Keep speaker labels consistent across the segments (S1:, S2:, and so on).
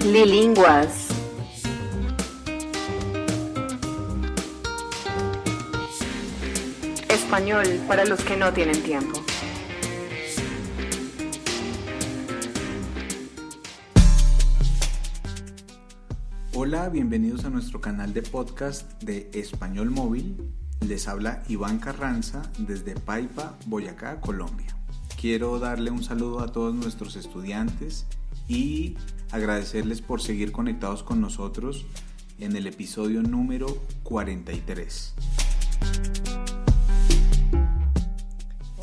S1: Lilinguas. Español para los que no tienen tiempo.
S2: Hola, bienvenidos a nuestro canal de podcast de Español Móvil. Les habla Iván Carranza desde Paipa, Boyacá, Colombia. Quiero darle un saludo a todos nuestros estudiantes y agradecerles por seguir conectados con nosotros en el episodio número 43.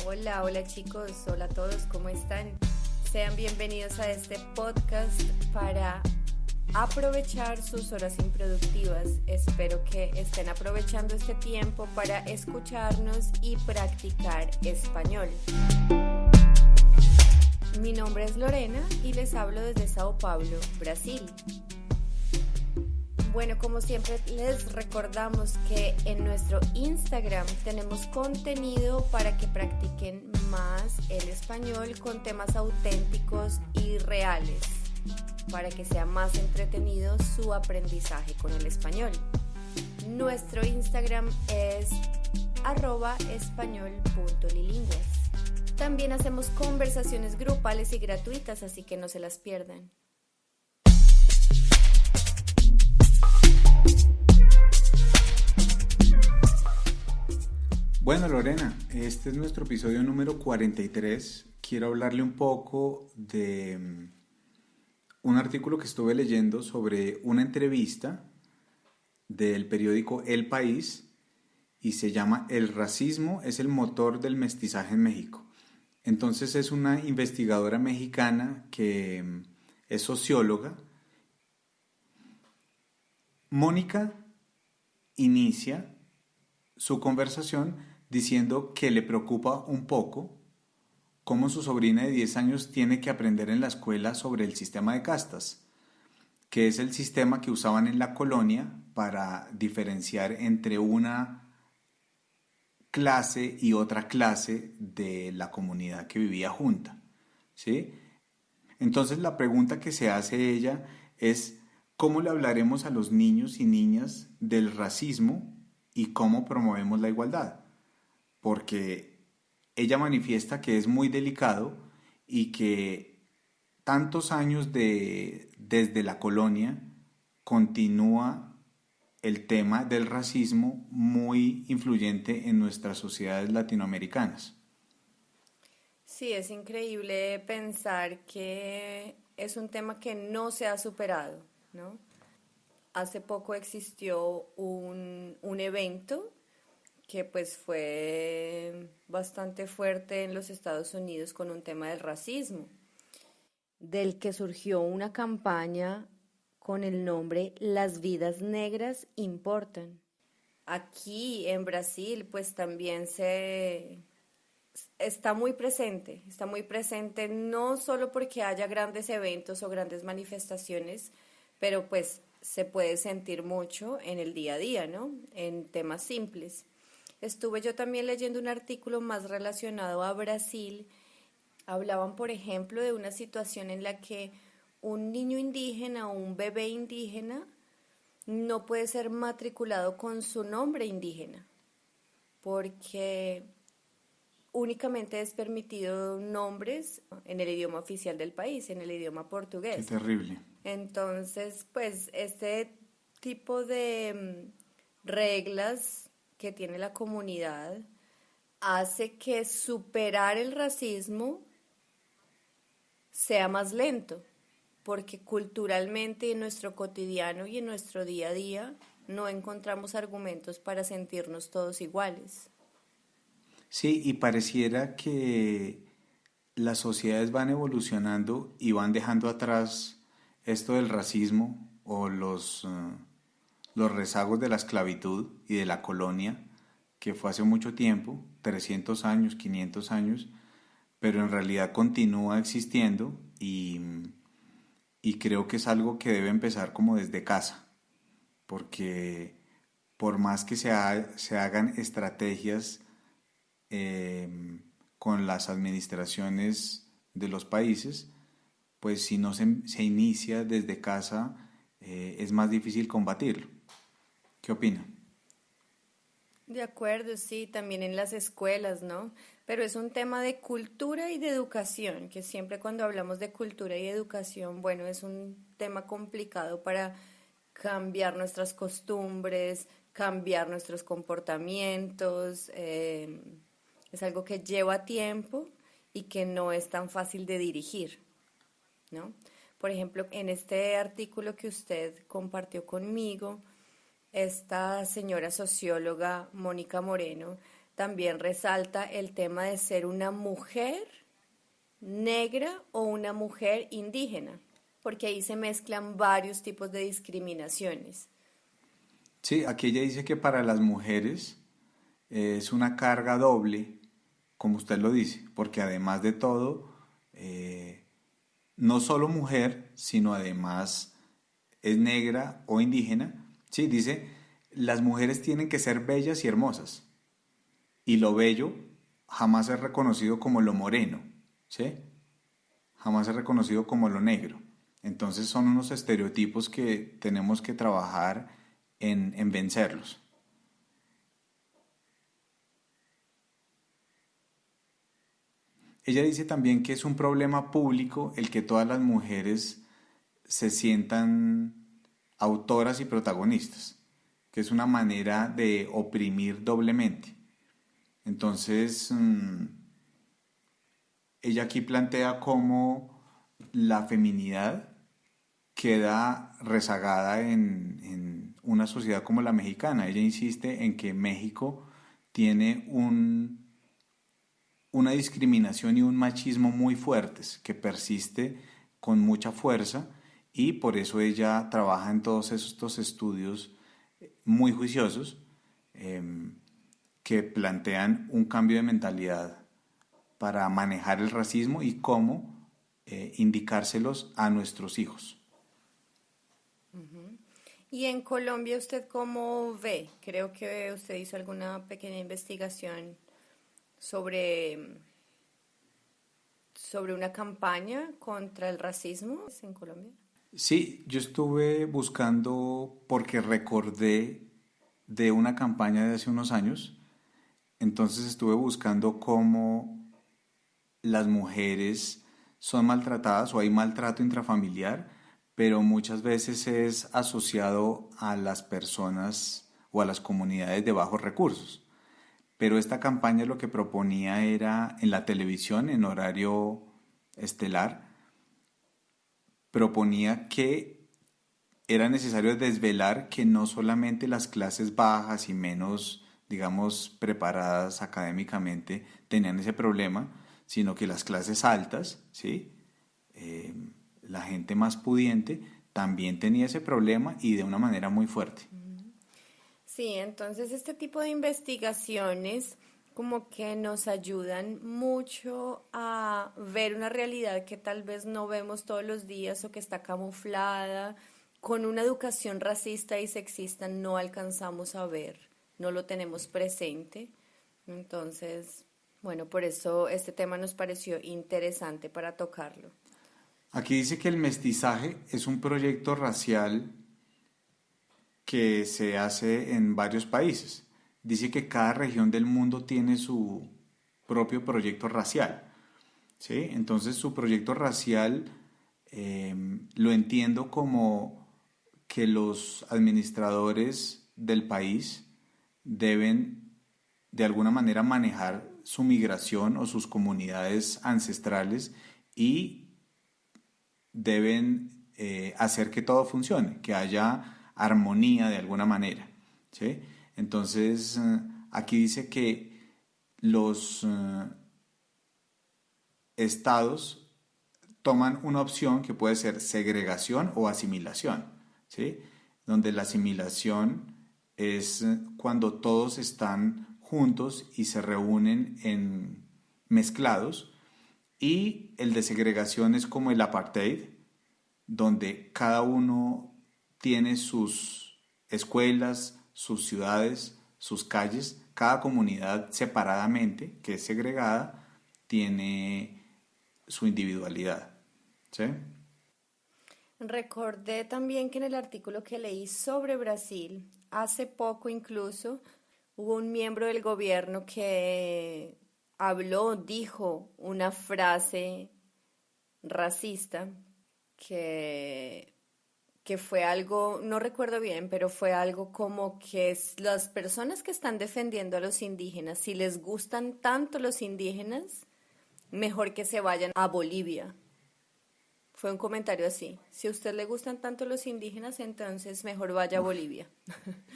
S3: Hola chicos, hola a todos, ¿cómo están? Sean bienvenidos a este podcast para aprovechar sus horas improductivas. Espero que estén aprovechando este tiempo para escucharnos y practicar español. Mi nombre es Lorena y les hablo desde Sao Paulo, Brasil. Bueno, como siempre les recordamos que en nuestro Instagram tenemos contenido para que practiquen más el español con temas auténticos y reales, para que sea más entretenido su aprendizaje con el español. Nuestro Instagram es @español.lilinguas. También hacemos conversaciones grupales y gratuitas, así que no se las pierdan.
S2: Bueno, Lorena, este es nuestro episodio número 43. Quiero hablarle un poco de un artículo que estuve leyendo sobre una entrevista del periódico El País y se llama El racismo es el motor del mestizaje en México. Entonces es una investigadora mexicana que es socióloga. Mónica inicia su conversación diciendo que le preocupa un poco cómo su sobrina de 10 años tiene que aprender en la escuela sobre el sistema de castas, que es el sistema que usaban en la colonia para diferenciar entre una clase y otra clase de la comunidad que vivía junta, ¿sí? Entonces la pregunta que se hace ella es ¿cómo le hablaremos a los niños y niñas del racismo y cómo promovemos la igualdad? Porque ella manifiesta que es muy delicado y que tantos años desde la colonia continúa el tema del racismo muy influyente en nuestras sociedades latinoamericanas.
S3: Sí, es increíble pensar que es un tema que no se ha superado, ¿no? Hace poco existió un evento que pues fue bastante fuerte en los Estados Unidos con un tema del racismo, del que surgió una campaña con el nombre Las vidas negras importan. Aquí en Brasil pues también está muy presente no solo porque haya grandes eventos o grandes manifestaciones, pero pues se puede sentir mucho en el día a día, ¿no? En temas simples. Estuve yo también leyendo un artículo más relacionado a Brasil. Hablaban, por ejemplo, de una situación en la que un niño indígena o un bebé indígena no puede ser matriculado con su nombre indígena, porque únicamente es permitido nombres en el idioma oficial del país, en el idioma portugués.
S2: Qué terrible.
S3: Entonces, pues, este tipo de reglas que tiene la comunidad hace que superar el racismo sea más lento, porque culturalmente en nuestro cotidiano y en nuestro día a día no encontramos argumentos para sentirnos todos iguales.
S2: Sí, y pareciera que las sociedades van evolucionando y van dejando atrás esto del racismo o los rezagos de la esclavitud y de la colonia, que fue hace mucho tiempo, 300 años, 500 años, pero en realidad continúa existiendo y creo que es algo que debe empezar como desde casa, porque por más que se hagan estrategias con las administraciones de los países, pues si no se inicia desde casa, es más difícil combatirlo. ¿Qué opina?
S3: De acuerdo, sí, también en las escuelas, ¿no? Pero es un tema de cultura y de educación, que siempre cuando hablamos de cultura y educación, bueno, es un tema complicado para cambiar nuestras costumbres, cambiar nuestros comportamientos. Es algo que lleva tiempo y que no es tan fácil de dirigir, ¿no? Por ejemplo, en este artículo que usted compartió conmigo, esta señora socióloga, Mónica Moreno, también resalta el tema de ser una mujer negra o una mujer indígena, porque ahí se mezclan varios tipos de discriminaciones.
S2: Sí, aquí ella dice que para las mujeres es una carga doble, como usted lo dice, porque además de todo, no solo mujer, sino además es negra o indígena. Sí, dice, las mujeres tienen que ser bellas y hermosas, y lo bello jamás es reconocido como lo moreno, ¿sí? Jamás es reconocido como lo negro. Entonces son unos estereotipos que tenemos que trabajar en vencerlos. Ella dice también que es un problema público el que todas las mujeres se sientan autoras y protagonistas, que es una manera de oprimir doblemente. Entonces, ella aquí plantea cómo la feminidad queda rezagada en una sociedad como la mexicana. Ella insiste en que México tiene una discriminación y un machismo muy fuertes que persiste con mucha fuerza, y por eso ella trabaja en todos estos estudios muy juiciosos, que plantean un cambio de mentalidad para manejar el racismo y cómo indicárselos a nuestros hijos.
S3: Y en Colombia, ¿usted cómo ve? Creo que usted hizo alguna pequeña investigación sobre, sobre una campaña contra el racismo en Colombia.
S2: Sí, yo estuve buscando porque recordé de una campaña de hace unos años. Entonces estuve buscando cómo las mujeres son maltratadas o hay maltrato intrafamiliar, pero muchas veces es asociado a las personas o a las comunidades de bajos recursos. Pero esta campaña lo que proponía era en la televisión, en horario estelar, proponía que era necesario desvelar que no solamente las clases bajas y menos, digamos, preparadas académicamente tenían ese problema, sino que las clases altas, ¿sí? La gente más pudiente también tenía ese problema y de una manera muy fuerte.
S3: Sí, entonces este tipo de investigaciones como que nos ayudan mucho a ver una realidad que tal vez no vemos todos los días o que está camuflada. Con una educación racista y sexista no alcanzamos a ver, no lo tenemos presente. Entonces, bueno, por eso este tema nos pareció interesante para tocarlo.
S2: Aquí dice que el mestizaje es un proyecto racial que se hace en varios países. Dice que cada región del mundo tiene su propio proyecto racial, ¿sí? Entonces su proyecto racial lo entiendo como que los administradores del país deben de alguna manera manejar su migración o sus comunidades ancestrales y deben hacer que todo funcione, que haya armonía de alguna manera, ¿sí? Entonces, aquí dice que los estados toman una opción que puede ser segregación o asimilación, ¿sí? Donde la asimilación es cuando todos están juntos y se reúnen en mezclados, y el de segregación es como el apartheid, donde cada uno tiene sus escuelas, sus ciudades, sus calles, cada comunidad separadamente, que es segregada, tiene su individualidad. ¿Sí?
S3: Recordé también que en el artículo que leí sobre Brasil, hace poco incluso, hubo un miembro del gobierno que dijo una frase racista que, que fue algo, no recuerdo bien, pero fue algo como que las personas que están defendiendo a los indígenas, si les gustan tanto los indígenas, mejor que se vayan a Bolivia. Fue un comentario así. Si a usted le gustan tanto los indígenas, entonces mejor vaya a Bolivia.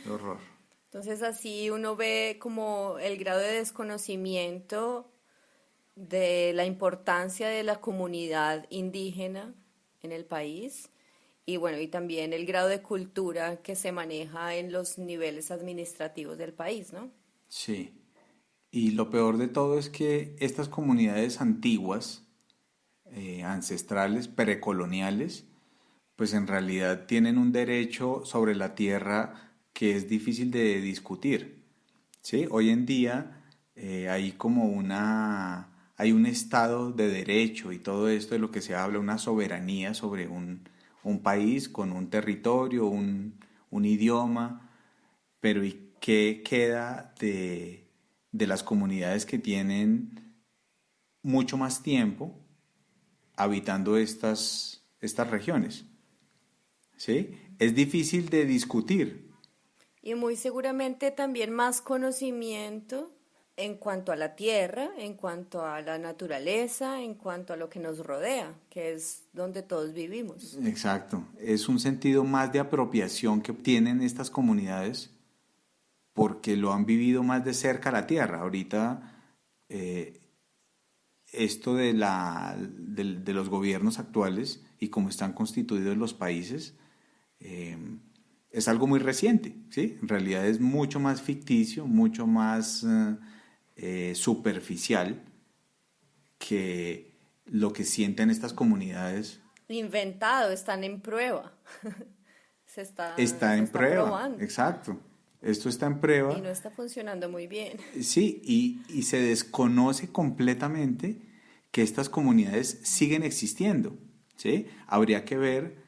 S2: Qué horror.
S3: Entonces así uno ve como el grado de desconocimiento de la importancia de la comunidad indígena en el país y bueno, y también el grado de cultura que se maneja en los niveles administrativos del país, ¿no?
S2: Sí. Y lo peor de todo es que estas comunidades antiguas, ancestrales, precoloniales, pues en realidad tienen un derecho sobre la tierra que es difícil de discutir. ¿Sí? Hoy en día hay como hay un estado de derecho y todo esto de lo que se habla, una soberanía sobre un país con un territorio, un idioma, pero ¿y qué queda de las comunidades que tienen mucho más tiempo habitando estas regiones? ¿Sí? Es difícil de discutir.
S3: Y muy seguramente también más conocimiento en cuanto a la tierra, en cuanto a la naturaleza, en cuanto a lo que nos rodea, que es donde todos vivimos.
S2: Exacto. Es un sentido más de apropiación que tienen estas comunidades porque lo han vivido más de cerca la tierra. Ahorita eh, esto de los gobiernos actuales y cómo están constituidos los países eh, es algo muy reciente, ¿sí? En realidad es mucho más ficticio, mucho más superficial que lo que sienten estas comunidades.
S3: Inventado, están en prueba.
S2: Está
S3: Se
S2: en
S3: está
S2: prueba,
S3: probando
S2: exacto. Esto está en
S3: y
S2: prueba,
S3: no está funcionando muy bien.
S2: sí, y se desconoce completamente que estas comunidades siguen existiendo, ¿sí? Habría que ver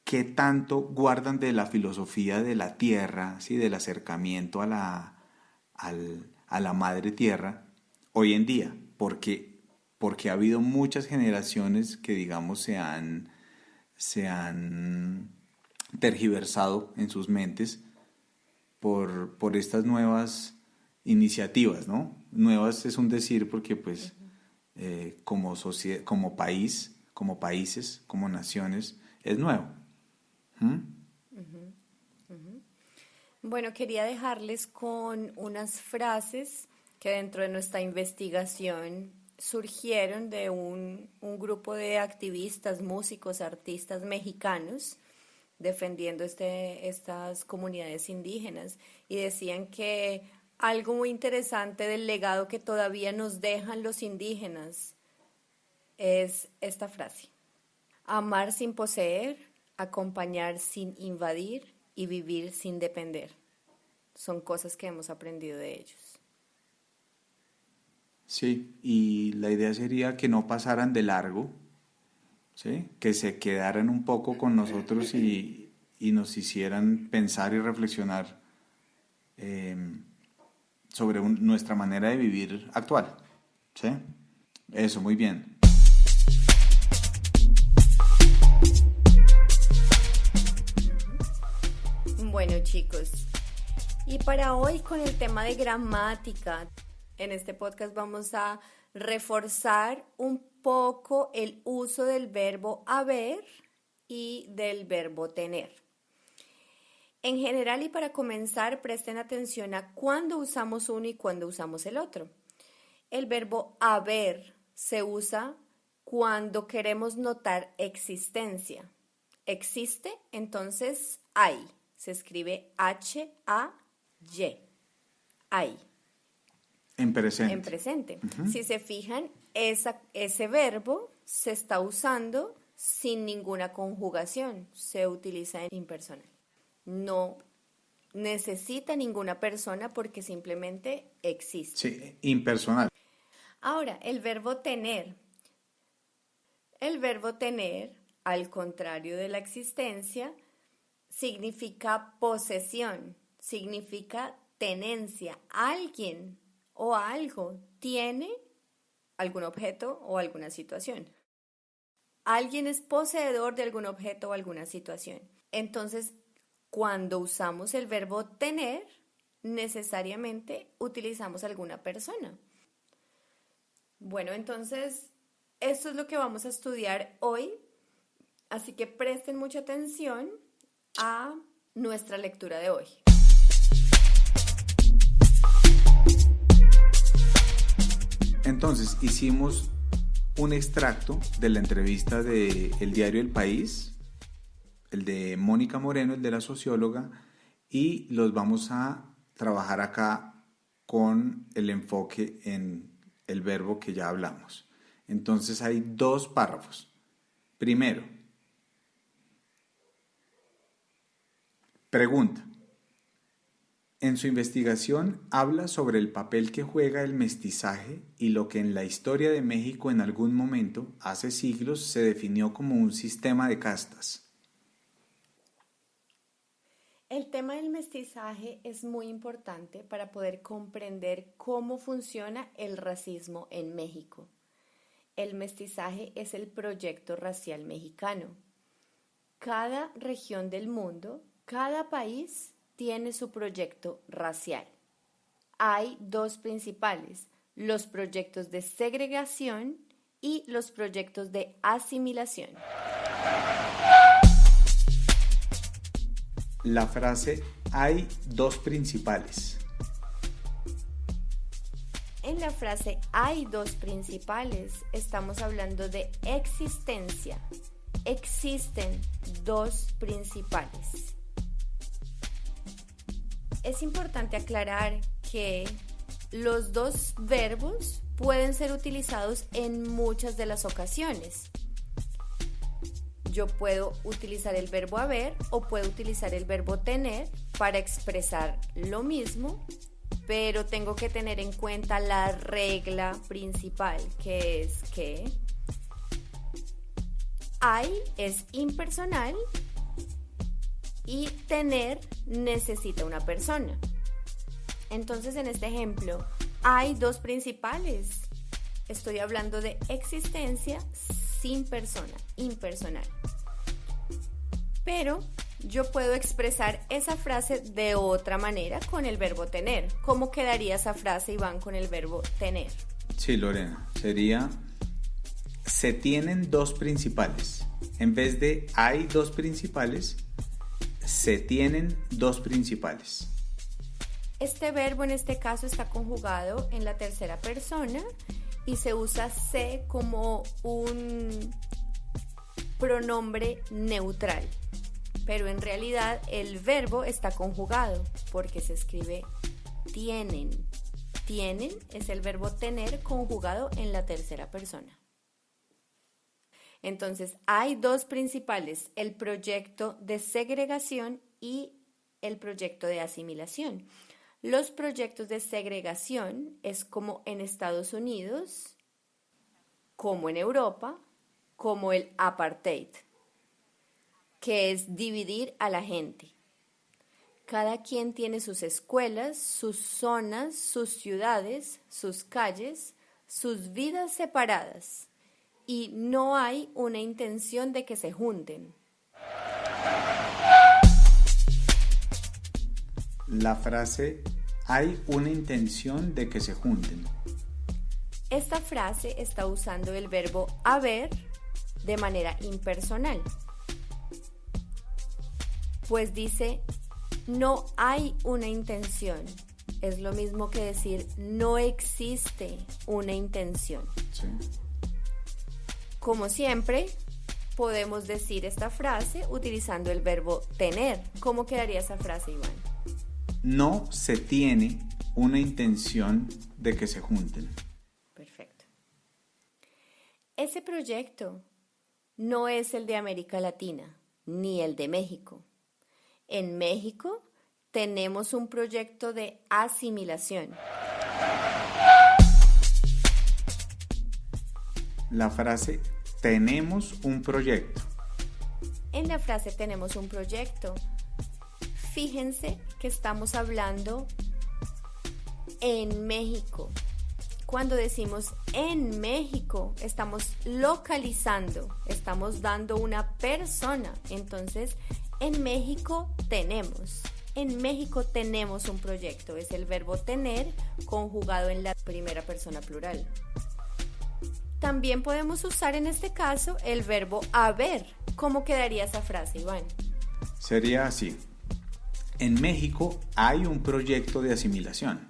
S2: qué tanto guardan de la filosofía de la tierra, ¿sí? Del acercamiento a la madre tierra hoy en día, porque ha habido muchas generaciones que, digamos, se han tergiversado en sus mentes por estas nuevas iniciativas, ¿no? Nuevas es un decir porque pues como país, como países, como naciones, es nuevo. ¿Mm?
S3: Bueno, quería dejarles con unas frases que dentro de nuestra investigación surgieron de un grupo de activistas, músicos, artistas mexicanos defendiendo estas comunidades indígenas y decían que algo muy interesante del legado que todavía nos dejan los indígenas es esta frase: amar sin poseer, acompañar sin invadir y vivir sin depender. Son cosas que hemos aprendido de ellos.
S2: Sí, y la idea sería que no pasaran de largo, ¿sí? Que se quedaran un poco con nosotros y nos hicieran pensar y reflexionar eh, sobre nuestra manera de vivir actual, ¿sí? Eso, muy bien.
S3: Bueno, chicos, y para hoy con el tema de gramática, en este podcast vamos a reforzar un poco el uso del verbo haber y del verbo tener. En general y para comenzar, presten atención a cuándo usamos uno y cuándo usamos el otro. El verbo haber se usa cuando queremos notar existencia. Existe, entonces hay. Se escribe H-A-Y. Hay.
S2: En presente.
S3: En presente. Si se fijan, ese verbo se está usando sin ninguna conjugación. Se utiliza en impersonal. No necesita ninguna persona porque simplemente existe.
S2: Sí, impersonal.
S3: Ahora, el verbo tener. El verbo tener, al contrario de la existencia, significa posesión, significa tenencia. Alguien o algo tiene algún objeto o alguna situación. Alguien es poseedor de algún objeto o alguna situación. Entonces, cuando usamos el verbo tener, necesariamente utilizamos alguna persona. Bueno, entonces, esto es lo que vamos a estudiar hoy, así que presten mucha atención a nuestra lectura de hoy.
S2: Entonces, hicimos un extracto de la entrevista del diario El País, el de Mónica Moreno, el de la socióloga, y los vamos a trabajar acá con el enfoque en el verbo que ya hablamos. Entonces hay 2 párrafos. Primero, pregunta. En su investigación habla sobre el papel que juega el mestizaje y lo que en la historia de México en algún momento, hace siglos, se definió como un sistema de castas.
S3: El tema del mestizaje es muy importante para poder comprender cómo funciona el racismo en México. El mestizaje es el proyecto racial mexicano. Cada región del mundo, cada país tiene su proyecto racial. Hay 2 principales, los proyectos de segregación y los proyectos de asimilación.
S2: La frase hay 2 principales.
S3: En la frase hay 2 principales estamos hablando de existencia. Existen 2 principales. Es importante aclarar que los 2 verbos pueden ser utilizados en muchas de las ocasiones. Yo puedo utilizar el verbo haber o puedo utilizar el verbo tener para expresar lo mismo, pero tengo que tener en cuenta la regla principal, que es que hay es impersonal y tener necesita una persona. Entonces, en este ejemplo, hay 2 principales. Estoy hablando de existencia sin persona, impersonal. Pero yo puedo expresar esa frase de otra manera con el verbo tener. ¿Cómo quedaría esa frase, Iván, con el verbo tener?
S2: Sí, Lorena, sería se tienen 2 principales. En vez de hay 2 principales, se tienen 2 principales.
S3: Este verbo en este caso está conjugado en la tercera persona y se usa se como un pronombre neutral. Pero en realidad el verbo está conjugado porque se escribe tienen. Tienen es el verbo tener conjugado en la tercera persona. Entonces, hay 2 principales, el proyecto de segregación y el proyecto de asimilación. Los proyectos de segregación es como en Estados Unidos, como en Europa, como el apartheid, que es dividir a la gente. Cada quien tiene sus escuelas, sus zonas, sus ciudades, sus calles, sus vidas separadas. Y no hay una intención de que se junten.
S2: La frase hay una intención de que se junten.
S3: Esta frase está usando el verbo haber de manera impersonal. Pues dice, no hay una intención. Es lo mismo que decir, no existe una intención.
S2: Sí.
S3: Como siempre, podemos decir esta frase utilizando el verbo tener. ¿Cómo quedaría esa frase, Iván?
S2: No se tiene una intención de que se junten.
S3: Perfecto. Ese proyecto no es el de América Latina, ni el de México. En México tenemos un proyecto de asimilación.
S2: La frase tenemos un proyecto.
S3: En la frase tenemos un proyecto. Fíjense que estamos hablando en México. Cuando decimos en México, estamos localizando, estamos dando una persona. Entonces, en México tenemos. En México tenemos un proyecto. Es el verbo tener conjugado en la primera persona plural. También podemos usar en este caso el verbo haber. ¿Cómo quedaría esa frase, Iván?
S2: Sería así. En México hay un proyecto de asimilación.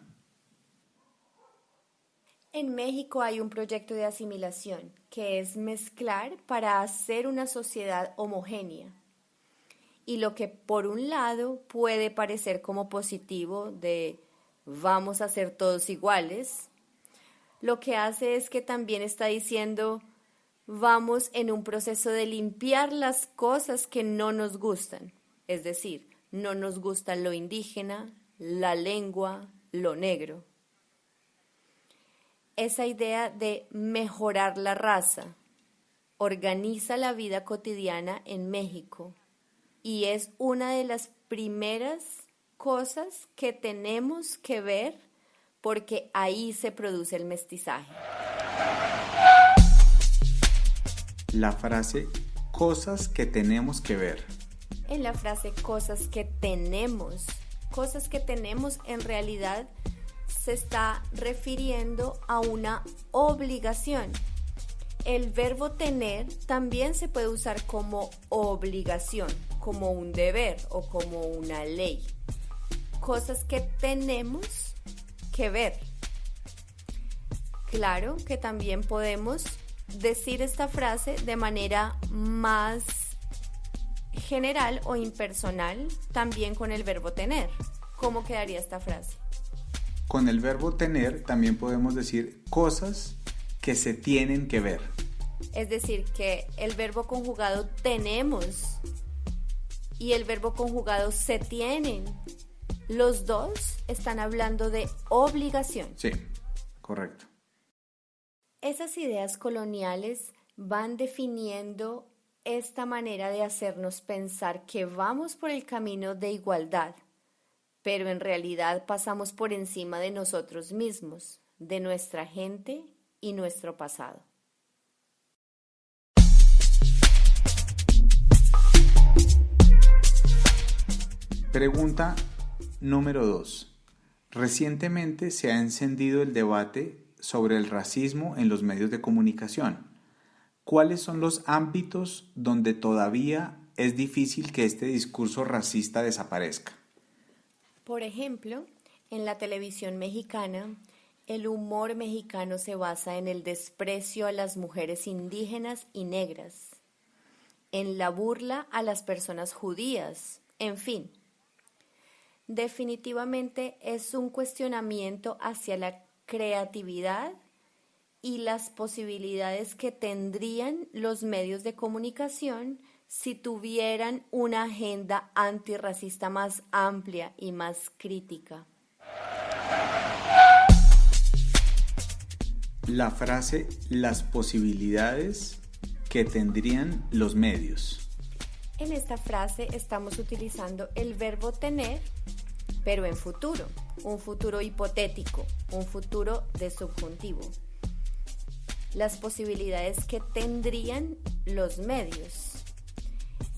S3: En México hay un proyecto de asimilación, que es mezclar para hacer una sociedad homogénea. Y lo que por un lado puede parecer como positivo de vamos a ser todos iguales, lo que hace es que también está diciendo vamos en un proceso de limpiar las cosas que no nos gustan. Es decir, no nos gusta lo indígena, la lengua, lo negro. Esa idea de mejorar la raza organiza la vida cotidiana en México y es una de las primeras cosas que tenemos que ver porque ahí se produce el mestizaje.
S2: La frase cosas que tenemos que ver.
S3: En la frase cosas que tenemos en realidad se está refiriendo a una obligación. El verbo tener también se puede usar como obligación, como un deber o como una ley. Cosas que tenemos que ver. Claro que también podemos decir esta frase de manera más general o impersonal, también con el verbo tener. ¿Cómo quedaría esta frase?
S2: Con el verbo tener también podemos decir cosas que se tienen que ver.
S3: Es decir, que el verbo conjugado tenemos y el verbo conjugado se tienen. Los dos están hablando de obligación.
S2: Sí, correcto.
S3: Esas ideas coloniales van definiendo esta manera de hacernos pensar que vamos por el camino de igualdad, pero en realidad pasamos por encima de nosotros mismos, de nuestra gente y nuestro pasado.
S2: Pregunta número 2. Recientemente se ha encendido el debate sobre el racismo en los medios de comunicación. ¿Cuáles son los ámbitos donde todavía es difícil que este discurso racista desaparezca?
S3: Por ejemplo, en la televisión mexicana, el humor mexicano se basa en el desprecio a las mujeres indígenas y negras, en la burla a las personas judías, en fin. Definitivamente es un cuestionamiento hacia la creatividad y las posibilidades que tendrían los medios de comunicación si tuvieran una agenda antirracista más amplia y más crítica.
S2: La frase las posibilidades que tendrían los medios.
S3: En esta frase estamos utilizando el verbo tener, pero en futuro, un futuro hipotético, un futuro de subjuntivo. Las posibilidades que tendrían los medios.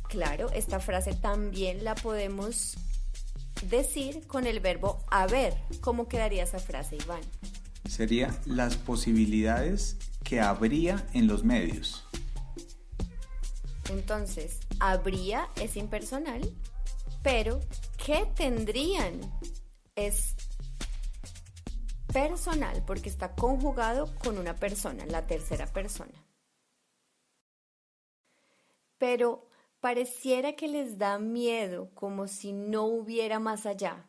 S3: Claro, esta frase también la podemos decir con el verbo haber. ¿Cómo quedaría esa frase, Iván?
S2: Sería las posibilidades que habría en los medios.
S3: Entonces, habría es impersonal, pero ¿qué tendrían? Es personal porque está conjugado con una persona, la tercera persona. Pero pareciera que les da miedo, como si no hubiera más allá.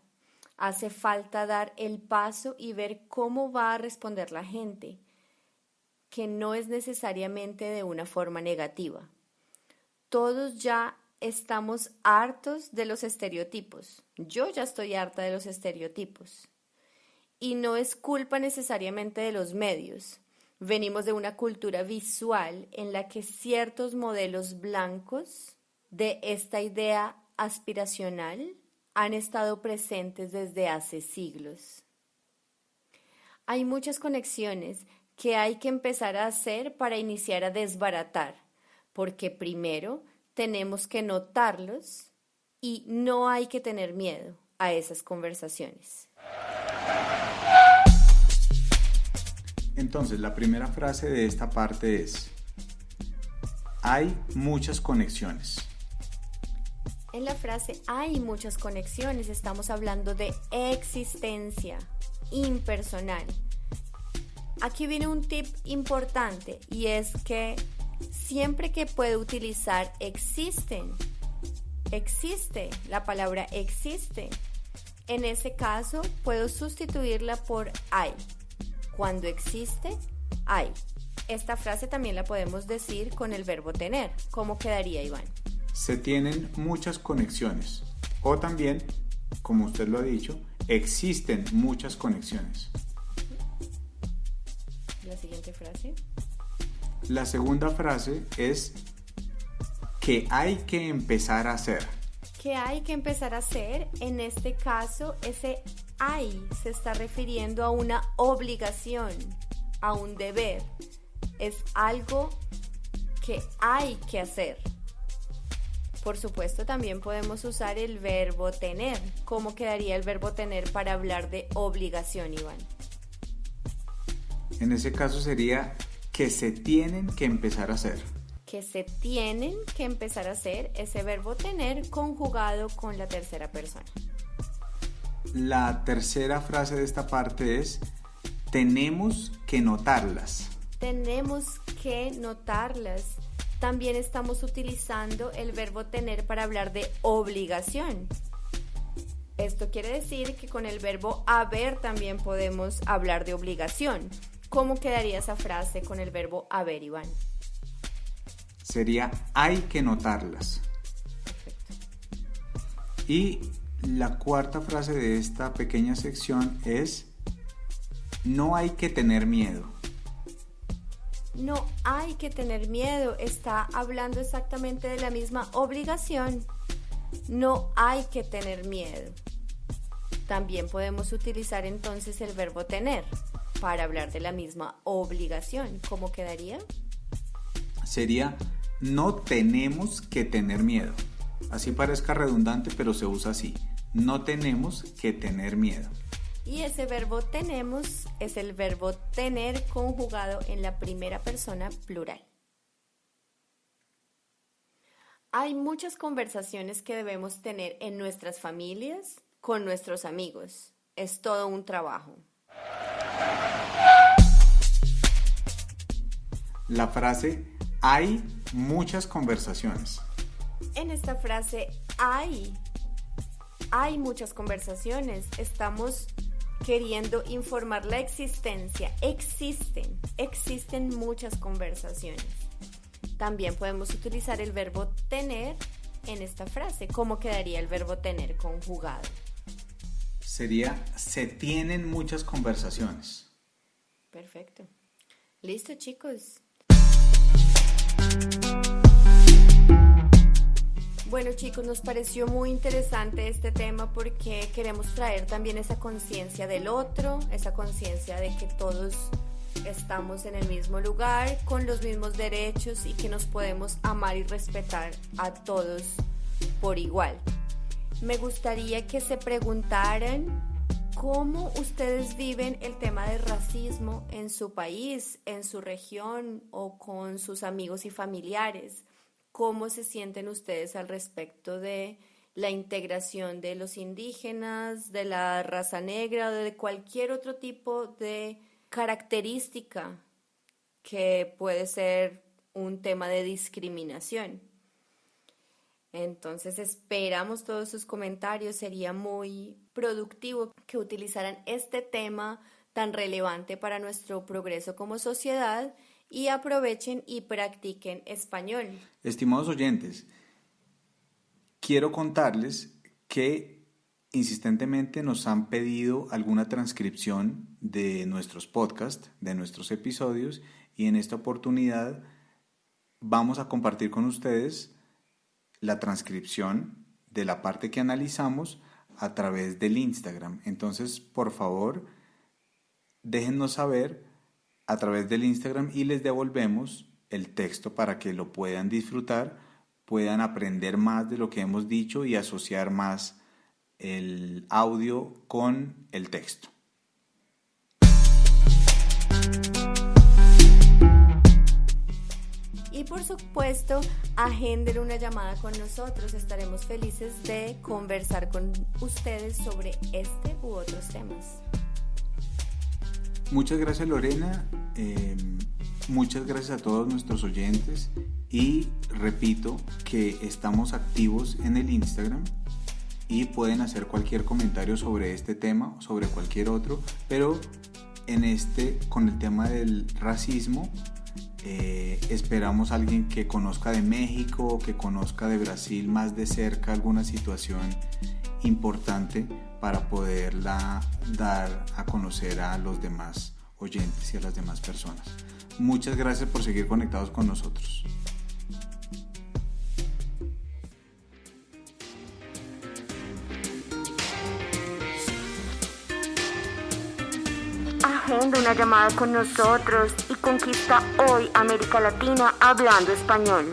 S3: Hace falta dar el paso y ver cómo va a responder la gente, que no es necesariamente de una forma negativa. Todos ya estamos hartos de los estereotipos. Yo ya estoy harta de los estereotipos. Y no es culpa necesariamente de los medios. Venimos de una cultura visual en la que ciertos modelos blancos de esta idea aspiracional han estado presentes desde hace siglos. Hay muchas conexiones que hay que empezar a hacer para iniciar a desbaratar, porque primero tenemos que notarlos y no hay que tener miedo a esas conversaciones.
S2: Entonces, la primera frase de esta parte es: hay muchas conexiones.
S3: En la frase hay muchas conexiones, estamos hablando de existencia impersonal. Aquí viene un tip importante y es que siempre que puedo utilizar existe, la palabra existe. En ese caso puedo sustituirla por hay. Cuando existe, hay. Esta frase también la podemos decir con el verbo tener. ¿Cómo quedaría, Iván?
S2: Se tienen muchas conexiones. O también, como usted lo ha dicho, existen muchas conexiones.
S3: La siguiente frase.
S2: La segunda frase es que hay que empezar a hacer.
S3: ¿Qué hay que empezar a hacer? En este caso, ese hay se está refiriendo a una obligación, a un deber. Es algo que hay que hacer. Por supuesto, también podemos usar el verbo tener. ¿Cómo quedaría el verbo tener para hablar de obligación, Iván?
S2: En ese caso sería que se tienen que empezar a hacer.
S3: Que se tienen que empezar a hacer, ese verbo tener conjugado con la tercera persona.
S2: La tercera frase de esta parte es: tenemos que notarlas.
S3: Tenemos que notarlas. También estamos utilizando el verbo tener para hablar de obligación. Esto quiere decir que con el verbo haber también podemos hablar de obligación. ¿Cómo quedaría esa frase con el verbo haber, Iván?
S2: Sería hay que notarlas.
S3: Perfecto.
S2: Y la cuarta frase de esta pequeña sección es: no hay que tener miedo.
S3: No hay que tener miedo, está hablando exactamente de la misma obligación. No hay que tener miedo. También podemos utilizar entonces el verbo tener para hablar de la misma obligación. ¿Cómo quedaría?
S2: Sería: no tenemos que tener miedo. Así parezca redundante, pero se usa así. No tenemos que tener miedo.
S3: Y ese verbo tenemos es el verbo tener conjugado en la primera persona plural. Hay muchas conversaciones que debemos tener en nuestras familias, con nuestros amigos. Es todo un trabajo.
S2: La frase hay muchas conversaciones.
S3: En esta frase hay muchas conversaciones. Estamos queriendo informar la existencia. Existen muchas conversaciones. También podemos utilizar el verbo tener en esta frase. ¿Cómo quedaría el verbo tener conjugado?
S2: Sería: se tienen muchas conversaciones.
S3: Perfecto. Listo, chicos. Bueno, chicos, nos pareció muy interesante este tema porque queremos traer también esa conciencia del otro, esa conciencia de que todos estamos en el mismo lugar, con los mismos derechos y que nos podemos amar y respetar a todos por igual. Me gustaría que se preguntaran cómo ustedes viven el tema del racismo en su país, en su región o con sus amigos y familiares. ¿Cómo se sienten ustedes al respecto de la integración de los indígenas, de la raza negra o de cualquier otro tipo de característica que puede ser un tema de discriminación? Entonces esperamos todos sus comentarios. Sería muy productivo que utilizaran este tema tan relevante para nuestro progreso como sociedad y aprovechen y practiquen español.
S2: Estimados oyentes, quiero contarles que insistentemente nos han pedido alguna transcripción de nuestros podcasts, de nuestros episodios, y en esta oportunidad vamos a compartir con ustedes la transcripción de la parte que analizamos a través del Instagram. Entonces, por favor, déjennos saber a través del Instagram y les devolvemos el texto para que lo puedan disfrutar, puedan aprender más de lo que hemos dicho y asociar más el audio con el texto.
S3: Y por supuesto, agenden una llamada con nosotros. Estaremos felices de conversar con ustedes sobre este u otros temas.
S2: Muchas gracias, Lorena. Muchas gracias a todos nuestros oyentes. Y repito que estamos activos en el Instagram y pueden hacer cualquier comentario sobre este tema o sobre cualquier otro. Pero con el tema del racismo, esperamos a alguien que conozca de México o que conozca de Brasil más de cerca alguna situación importante para poderla dar a conocer a los demás oyentes y a las demás personas. Muchas gracias por seguir conectados con nosotros.
S1: Agenda una llamada con nosotros y conquista hoy América Latina hablando español.